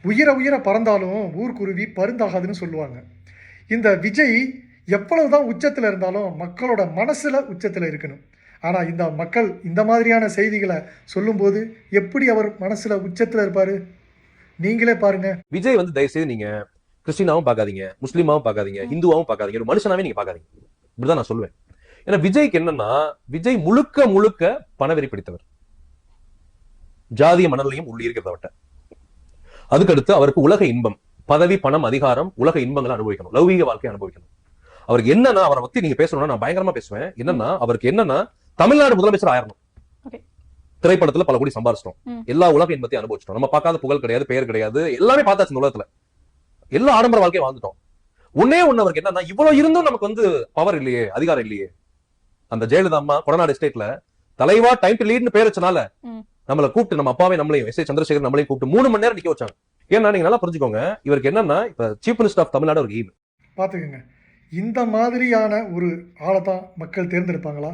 உயிர உயிர பறந்தாலும் ஊர்க்குருவி பருந்தாகாதுன்னு சொல்லுவாங்க. இந்த விஜய் எவ்வளவுதான் உச்சத்துல இருந்தாலும் மக்களோட மனசுல உச்சத்துல இருக்கணும். ஆனா இந்த மக்கள் இந்த மாதிரியான செய்திகள சொல்லும்போது எப்படி அவர் மனசுல உச்சத்துல இருப்பாரு? நீங்களே பாருங்க. விஜய் வந்து தயவுசெய்து நீங்க கிறிஸ்டினாவும் பார்க்காதீங்க, முஸ்லீமாவும் பார்க்காதீங்க, ஹிந்துவாவும் பார்க்காதீங்க, ஒரு மனுஷனாவே நீங்க பார்க்காதீங்க. இப்படிதான் நான் சொல்லுவேன். ஏன்னா விஜய்க்கு என்னன்னா, விஜய் முழுக்க முழுக்க பணவெறி பிடித்தவர். ஜாதிய மனநிலையும் உள்ளி இருக்கிறதவட்ட. அதுக்கடுத்து அவருக்கு உலக இன்பம், பதவி, பணம், அதிகாரம், உலக இன்பங்களை அனுபவிக்கணும், லௌகீக வாழ்க்கை அனுபவிக்கணும். அவருக்கு என்னன்னா, அவரை பத்தி நீங்க பேசணும்னா நான் பயங்கரமா பேசுவேன். என்னன்னா, அவருக்கு என்னன்னா, தமிழ்நாடு முதலமைச்சர் ஆயிரணும். திரைப்படத்துல பல கோடி சம்பாதிச்சிட்டோம், எல்லா உலக இன்பத்தையும் அனுபவிச்சிட்டோம், நம்ம பார்க்காத புகழ் கிடையாது, பெயர் கிடையாது, எல்லாமே பார்த்தாச்சு இந்த உலகத்துல, எல்லா ஆடம்பர வாழ்க்கையை வாழ்ந்துட்டோம். ஒன்னே ஒண்ணு அவருக்கு என்னன்னா, இவ்வளவு இருந்தும் நமக்கு வந்து பவர் இல்லையே, அதிகாரம் இல்லையே. அந்த ஜெயலலிதா அம்மா கொடநாடு எஸ்டேட்ல தலைவா டைம் டு லீட்னு பேர் வச்சனால நம்மளை கூப்பிட்டு, நம்ம அப்பாவே நம்மளையும் எஸ் ஏ சந்திரசேகர் நம்மளையும் கூப்பிட்டு 3 மணி நேரம் நிக்க வச்சாங்க. ஏன்னா நீங்க நல்லா புரிஞ்சுக்கோங்க, இவருக்கு என்னன்னா, இப்ப சீஃப் மினிஸ்டர் ஆஃப் தமிழ்நாடு ஒரு எய்ம். பாத்துக்கங்க, இந்த மாதிரியான ஒரு ஆளை தான் மக்கள் தேர்ந்தெடுப்பாங்களா?